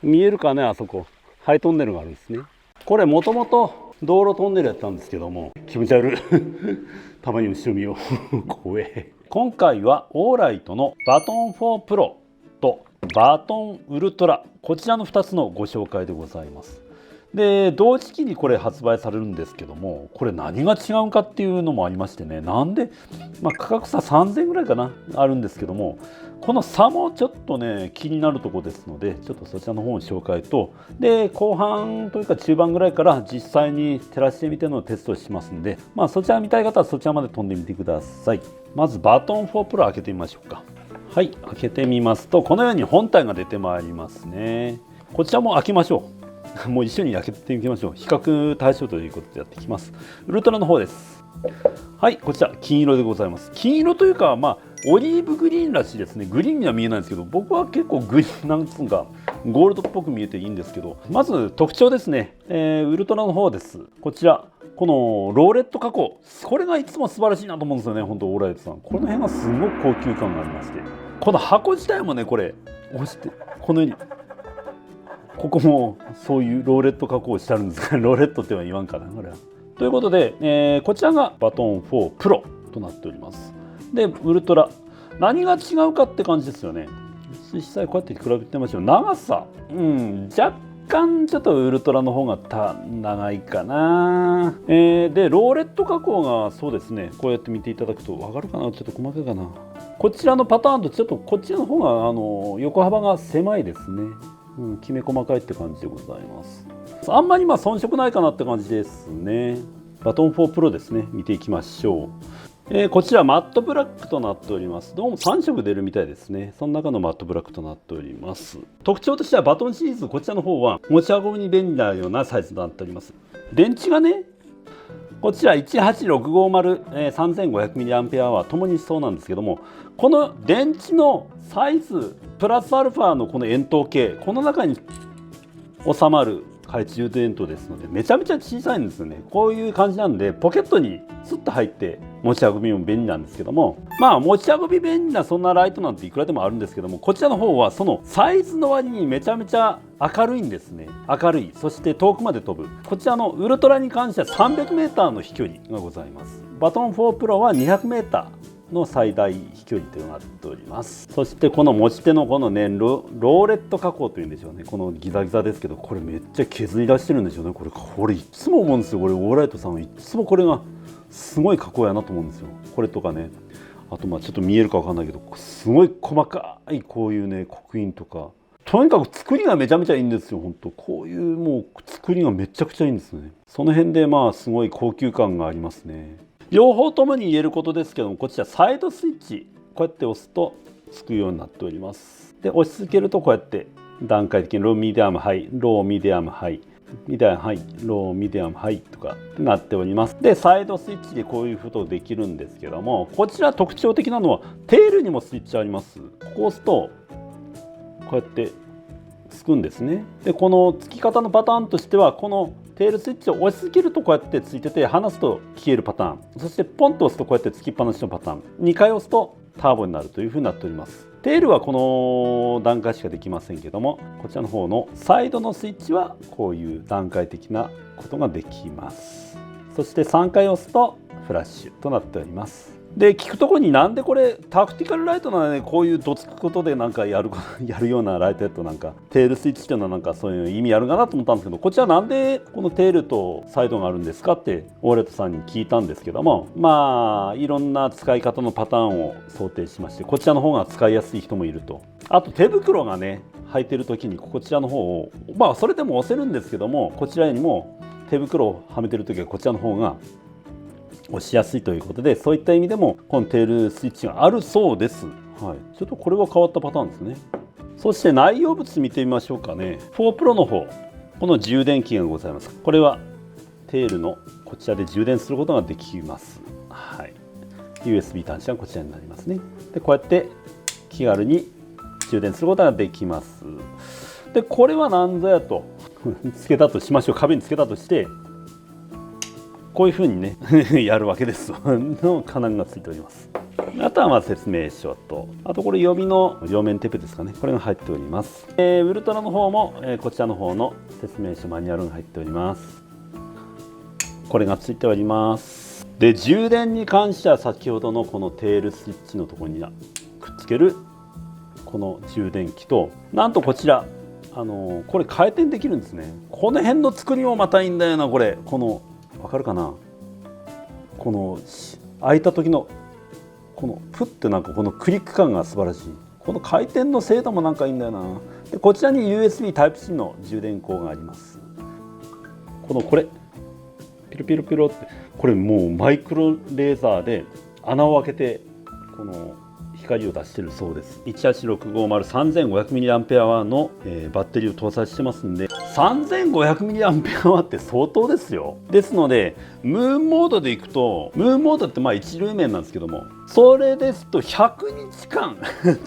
見えるかね、あそこハイトンネルがあるんですね。これもともと道路トンネルやったんですけども、気持ち悪いたまに後ろ見よう怖え。今回はオーライトのバトン4プロとバトンウルトラ、こちらの2つのご紹介でございます。で同時期にこれ発売されるんですけども、これ何が違うかっていうのもありましてね、なんで、価格差3000円ぐらいかなあるんですけども、この差もちょっとね気になるところですので、ちょっとそちらの方の紹介と、で後半というか中盤ぐらいから実際に照らしてみてのテストをしますんで、そちら見たい方はそちらまで飛んでみてください。まずバトン4プロ開けてみましょうか。はい、開けてみますとこのように本体が出てまいりますね。こちらも開けましょう。もう一緒に開けていきましょう。比較対象ということでやっていきます。ウルトラの方です。はい、こちら金色でございます。金色というかオリーブグリーンらしいですね。グリーンには見えないんですけど、僕は結構グリーンなんつうかゴールドっぽく見えていいんですけど、まず特徴ですね。ウルトラの方です。こちらこのローレット加工、これがいつも素晴らしいなと思うんですよね。本当オーライトさん、この辺がすごく高級感がありまして、この箱自体もね、これ押してこのようにここもそういうローレット加工してあるんですが、ローレットっては言わんかなこれは。ということで、こちらがバトン4プロとなっております。でウルトラ、何が違うかって感じですよね。実際こうやって比べてみましょう。長さ、若干ちょっとウルトラの方が長いかな。でローレット加工がそうですね、こうやって見ていただくと分かるかな、ちょっと細かいかな。こちらのパターンとちょっとこっちの方が横幅が狭いですね。きめ細かいって感じでございます。あんまり遜色ないかなって感じですね。バトン4プロですね、見ていきましょう。こちらマットブラックとなっております。どうも3色出るみたいですね。その中のマットブラックとなっております。特徴としてはバトンシリーズ、こちらの方は持ち運びに便利なようなサイズとなっております。電池がね、こちら 18650、3500mAh ともにそうなんですけども、この電池のサイズプラスアルファのこの円筒形、この中に収まる懐中電灯ですので、めちゃめちゃ小さいんですよね。こういう感じなんでポケットにスッと入って持ち運びも便利なんですけども、持ち運び便利なそんなライトなんていくらでもあるんですけども、こちらの方はそのサイズの割にめちゃめちゃ明るいんですね。明るい、そして遠くまで飛ぶ。こちらのウルトラに関しては 300m の飛距離がございます。バトン4プロは 200mの最大飛距離となっております。そしてこの持ち手のこのねローレット加工というんでしょうね。このギザギザですけど、これめっちゃ削り出してるんでしょうね。これいつも思うんですよ。これオーライトさんはいつもこれがすごい加工やなと思うんですよ。これとかね、あとちょっと見えるかわかんないけど、すごい細かいこういうね刻印とか、とにかく作りがめちゃめちゃいいんですよ。本当こういうもう作りがめちゃくちゃいいんですね。その辺ですごい高級感がありますね。両方ともに言えることですけども、こちらサイドスイッチこうやって押すとつくようになっております。で押し付けるとこうやって段階的にローミディアムハイ、ローミディアムハイ、ミディアムハイ、ローミディアムハイとかなっております。でサイドスイッチでこういうことできるんですけども、こちら特徴的なのはテールにもスイッチあります。ここを押すとこうやってつくんですね。でこのつき方のパターンとしては、このテールスイッチを押し付けるとこうやってついてて、離すと消えるパターン、そしてポンと押すとこうやってつきっぱなしのパターン、2回押すとターボになるというふうになっております。テールはこの段階しかできませんけども、こちらの方のサイドのスイッチはこういう段階的なことができます。そして3回押すとフラッシュとなっております。で聞くところに、なんでこれタクティカルライトなのでこういうどつくことでやるようなライトやとテールスイッチっていうのはそういう意味あるかなと思ったんですけど、こちらなんでこのテールとサイドがあるんですかってオーレットさんに聞いたんですけども、いろんな使い方のパターンを想定しまして、こちらの方が使いやすい人もいると。あと手袋がね履いてる時にこちらの方をそれでも押せるんですけども、こちらにも手袋をはめてる時はこちらの方が押しやすいということで、そういった意味でもこのテールスイッチがあるそうです。はい、ちょっとこれは変わったパターンですね。そして内容物見てみましょうかね。4プロの方、この充電器がございます。これはテールのこちらで充電することができます。はい、USB 端子はこちらになりますね。でこうやって気軽に充電することができます。でこれは何ぞやとつけたとしましょう。壁につけたとして、こういう風にねやるわけです。の金具がついております。あとはまあ説明書と、あとこれ予備の両面テープですかね、これが入っております。ウルトラの方も、こちらの方の説明書マニュアルが入っております。これがついております。で、充電に関しては先ほどのこのテールスイッチのところにくっつけるこの充電器と、なんとこちらこれ回転できるんですね。この辺の作りもまたいいんだよな。これこの分かるかな、この開いた時のこのプッてなんかこのクリック感が素晴らしい。この回転の精度もなんかいいんだよな。でこちらに USB Type-C の充電口があります。これピロピロピロって、これもうマイクロレーザーで穴を開けてこの光を出しているそうです。 18650-3500mAh の、バッテリーを搭載してますんで、 3500mAh って相当ですよ。ですのでムーンモードでいくと、ムーンモードってまあ一ルーメンなんですけども、それですと100日間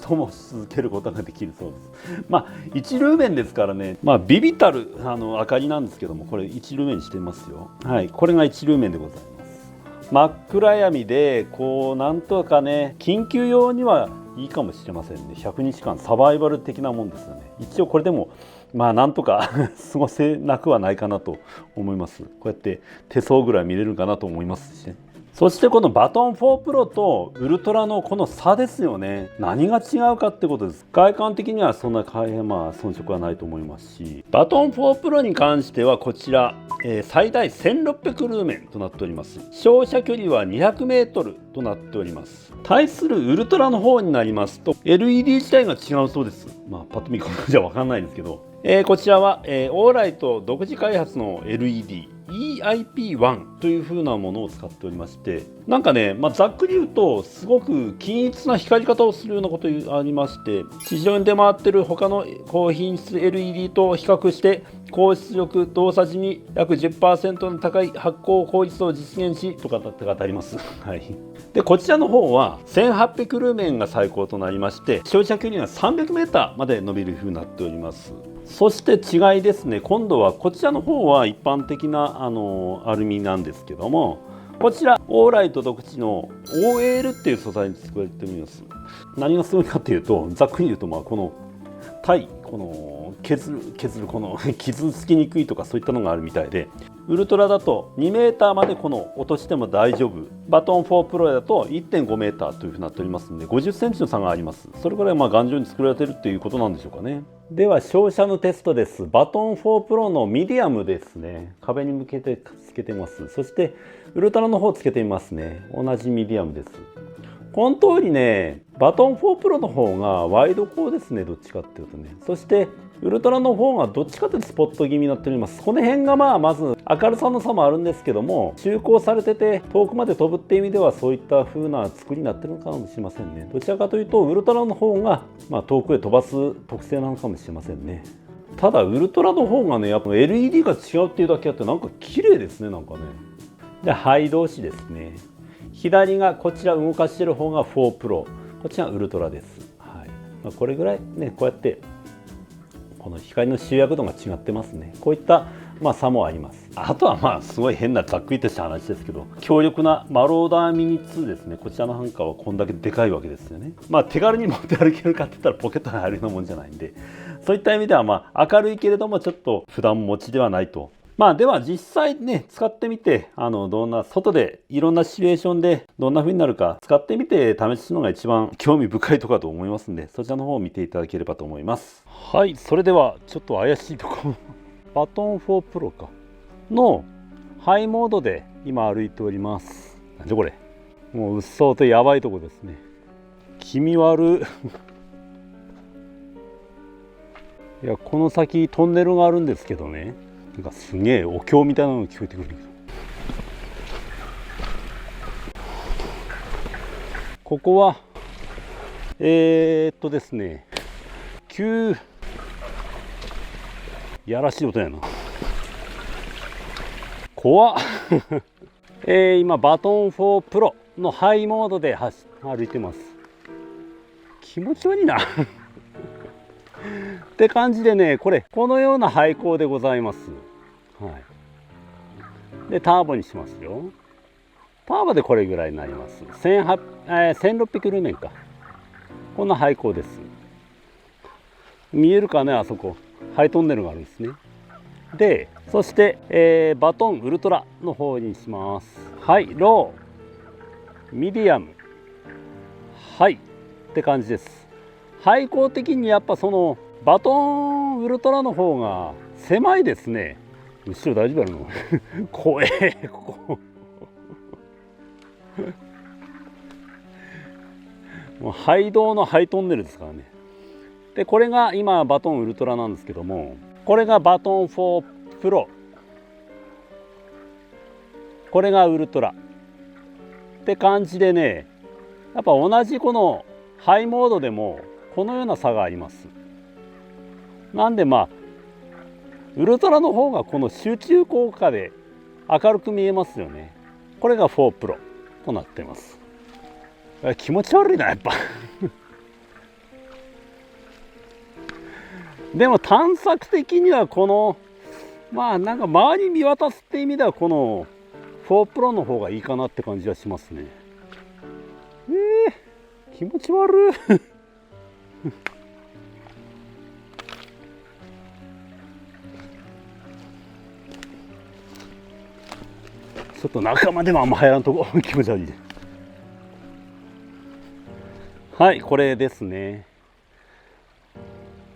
灯し続けることができるそうです。まあ一ルーメンですからね、まあビビたる明かりなんですけども、これ1ルーメンにしてますよ。はい、これが1ルーメンでございます。真っ暗闇でこうなんとかね、緊急用にはいいかもしれませんね。100日間サバイバル的なもんですよね。一応これでもまあなんとか過ごせなくはないかなと思います。こうやって手相ぐらい見れるかなと思いますしね。そしてこのバトン4プロとウルトラのこの差ですよね。何が違うかってことです。外観的にはそんな遜色はないと思いますし、バトン4プロに関してはこちら、最大1600ルーメンとなっております。照射距離は200メートルとなっております。対するウルトラの方になりますと LED 自体が違うそうです。まあパッと見これじゃ分かんないんですけど、こちらは、オーライト独自開発の LED EIP1 という風なものを使っておりまして、なんかね、ざっくり言うとすごく均一な光り方をするようなことがありまして、市場に出回ってる他の高品質 LED と比較して高出力動作時に約 10% の高い発光効率を実現しとかってあります。はい。でこちらの方は1800ルーメンが最高となりまして、照射距離が 300m まで伸びる風になっております。そして違いですね。今度はこちらの方は一般的なアルミなんですけども、こちらオーライト独自の OL っていう素材に作られています。何がすごいかっていうと、ざっくり言うとこのこの削るこの傷つきにくいとかそういったのがあるみたいで、ウルトラだと 2m までこの落としても大丈夫、バトン4プロだと 1.5m というふうになっておりますので、50センチの差があります。それぐらい頑丈に作られているということなんでしょうかね。では照射のテストです。バトン4プロのミディアムですね。壁に向けてつけてます。そしてウルトラの方つけてみますね。同じミディアムです。この通りね、バトン4プロの方がワイド光ですね、どっちかっていうとね。そしてウルトラの方がどっちかというとスポット気味になっております。この辺がまず明るさの差もあるんですけども、就航されてて遠くまで飛ぶっていう意味ではそういった風な作りになってるのかもしれませんね。どちらかというとウルトラの方が遠くへ飛ばす特性なのかもしれませんね。ただウルトラの方がね、やっぱ LED が違うっていうだけあってなんか綺麗ですね、なんかね。ではい同士ですね。左がこちら動かしてる方が4プロ、こちらウルトラです。はい。これぐらいね、こうやってこの光の集約度が違ってますね。こういった差もあります。あとはすごい変なざっくりとした話ですけど、強力なマローダーミニ2ですね。こちらのハンカーはこんだけでかいわけですよね。手軽に持って歩けるかって言ったらポケットに入るようなもんじゃないんで、そういった意味では明るいけれどもちょっと普段持ちではないと。では実際ね使ってみて、どんな外でいろんなシチュエーションでどんな風になるか使ってみて試すのが一番興味深いところだと思いますんで、そちらの方を見ていただければと思います。はい、それではちょっと怪しいところバトン4プロのハイモードで今歩いております。なんでこれ、もううっそうとやばいとこですね。気味悪いや、この先トンネルがあるんですけどね、なんかすげえお経みたいなのが聞こえてくるんだけど、ここはですね、やらしい音やな、怖っ今バトン4プロのハイモードで歩いてます。気持ち悪いなって感じでね、このような配光でございます。はい。でターボにしますよ。ターボでこれぐらいになります。1600ルーメンか。こんな廃校です。見えるかね、あそこハイトンネルがあるんですね。でそして、バトンウルトラの方にします。はい、ローミディアム、はいって感じです。廃校的にやっぱそのバトンウルトラの方が狭いですね。後ろ大丈夫やろの怖えここもう廃道のハイトンネルですからね。でこれが今バトンウルトラなんですけども、これがバトン4プロ、これがウルトラって感じでね、やっぱ同じこのハイモードでもこのような差があります。なんでウルトラの方がこの集中効果で明るく見えますよね。これが4プロとなってます。気持ち悪いなやっぱでも探索的にはこのなんか周り見渡すって意味ではこの4プロの方がいいかなって感じはしますね。気持ち悪いちょっと中までもあんま入らんとこ気持ち悪い。はい、これですね。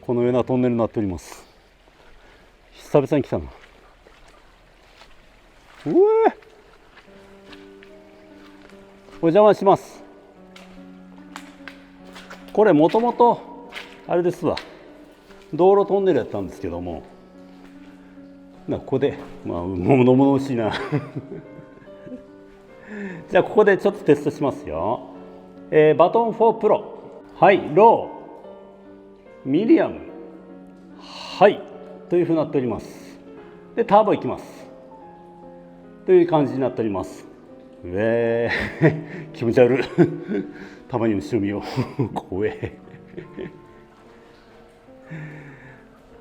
このようなトンネルになっております。久々に来たな。お邪魔します。これもともとあれですわ、道路トンネルやったんですけども、ここで物々しいなじゃあここでちょっとテストしますよ。バトン4プロ、はい、ローミディアム、はいというふうになっております。でターボいきますという感じになっております。気持ち悪いたまに後ろ見よう怖え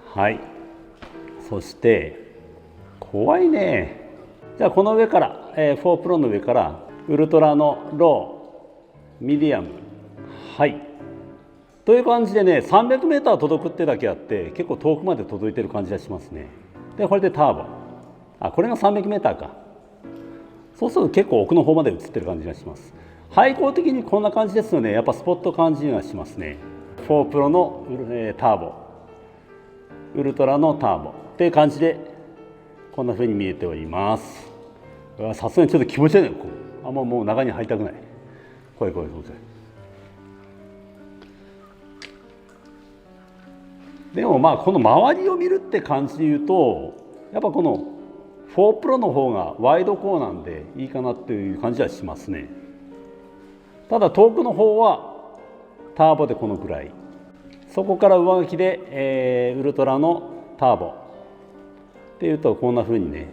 はい、そして怖いね。じゃあこの上から、4プロの上からウルトラのローミディアム、はいという感じでね、300m 届くってだけあって結構遠くまで届いてる感じがしますね。でこれでターボ、これが 300m か。そうすると結構奥の方まで映ってる感じがします。配光的にこんな感じですよね。やっぱスポット感じがしますね。4プロの、ターボ、ウルトラのターボっていう感じでこんな風に見えております。さすがにちょっと気持ち悪いね。あんまもう中に入りたくない。怖い怖い怖い。でもこの周りを見るって感じで言うとやっぱこの4プロの方がワイドコーなんでいいかなっていう感じはしますね。ただ遠くの方はターボでこのくらい、そこから上書きで、ウルトラのターボっていうとこんな風にね、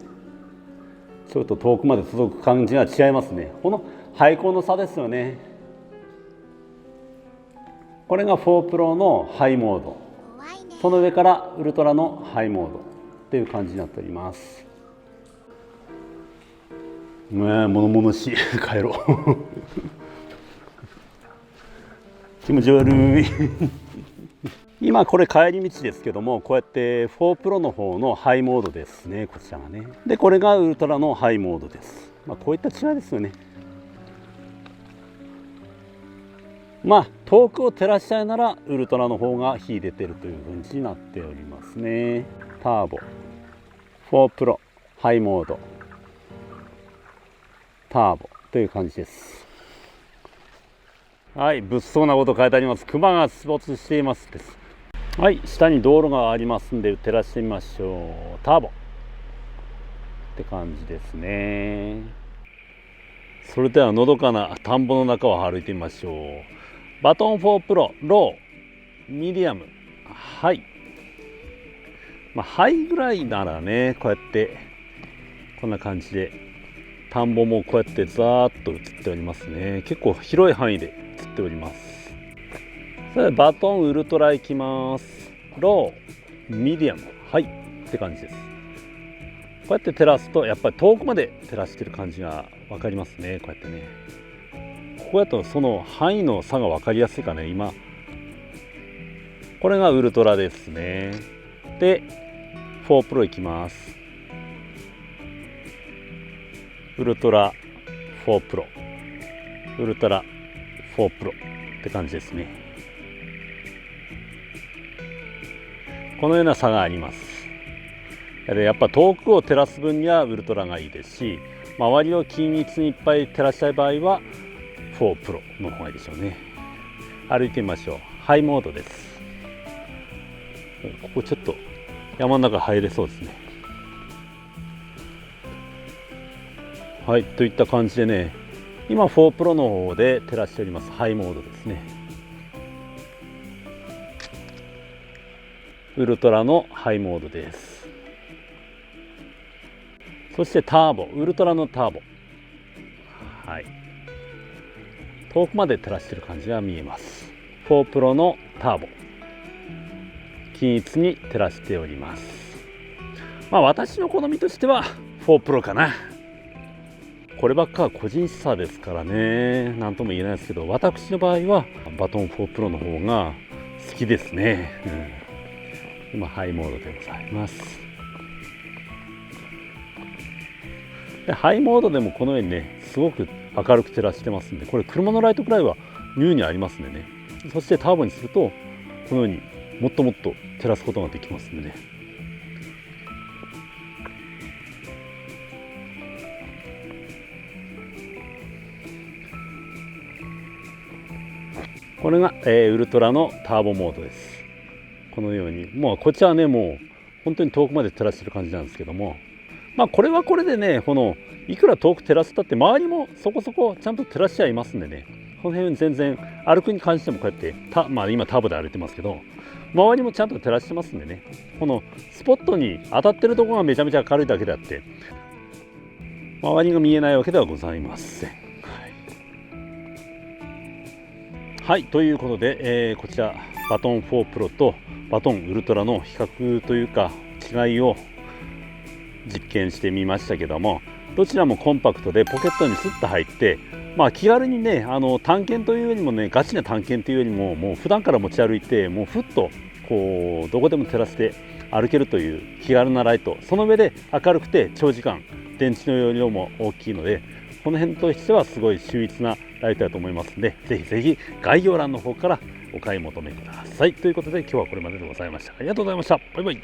ちょっと遠くまで届く感じが違いますね。この配光の差ですよね。これが4プロのハイモード、その上からウルトラのハイモードっていう感じになっております。物々しい帰ろう気持ち悪い今これ帰り道ですけども、こうやって4プロの方のハイモードですね、こちらがね。でこれがウルトラのハイモードです。こういった違いですよね。遠くを照らしたいならウルトラの方が秀でてるという感じになっておりますね。ターボ、4プロ、ハイモード、ターボという感じです。はい、物騒なこと書いてあります。クマが出没していますです。はい、下に道路がありますんで照らしてみましょう。ターボって感じですね。それではのどかな田んぼの中を歩いてみましょう。バトン4プロ、ロー、ミディアム、はい。ハイぐらいならね、こうやってこんな感じで田んぼもこうやってザーッと映っておりますね。結構広い範囲で映っております。それでバトンウルトラいきます。ロー、ミディアム、はいって感じです。こうやって照らすとやっぱり遠くまで照らしてる感じが分かりますね。こうやってね、ここだとその範囲の差が分かりやすいかね。今これがウルトラですね。で4プロいきます。ウルトラ4プロ、ウルトラ4プロって感じですね。このような差があります。でやっぱ遠くを照らす分にはウルトラがいいですし、周りを均一にいっぱい照らしたい場合は4プロの方がいいでしょうね。歩いてみましょう。ハイモードです。ここちょっと山の中入れそうですね。はい、といった感じでね、今4プロの方で照らしております。ハイモードですね。ウルトラのハイモードです。そしてターボ、ウルトラのターボ、はい、遠くまで照らしている感じが見えます。4プロのターボ、均一に照らしております。私の好みとしては4プロかな。こればっかは個人差ですからね、何とも言えないですけど、私の場合はバトン4プロの方が好きですね。今ハイモードでございます。でハイモードでもこのようにね、すごく明るく照らしてますんで、これ車のライトくらいは優にありますんでね。そしてターボにするとこのようにもっともっと照らすことができますんでね。これが、ウルトラのターボモードです。このようにもうこっちはね、もう本当に遠くまで照らしてる感じなんですけども、これはこれでね、このいくら遠く照らせたって周りもそこそこちゃんと照らしてはいますんでね、この辺全然歩くに関してもこうやって今ターボで歩いてますけど、周りもちゃんと照らしてますんでね、このスポットに当たってるところがめちゃめちゃ明るいだけであって周りが見えないわけではございません。はい、ということで、こちらバトン4プロとバトンウルトラの比較というか違いを実験してみましたけども、どちらもコンパクトでポケットにスッと入って、気軽にね、探検というよりもね、ガチな探検というよりももう普段から持ち歩いて、もうふっとこうどこでも照らして歩けるという気軽なライト、その上で明るくて長時間電池の容量も大きいので、この辺としてはすごい秀逸なライトだと思いますので、ぜひぜひ概要欄の方からお買い求めください。ということで今日はこれまででございました。ありがとうございました。バイバイ。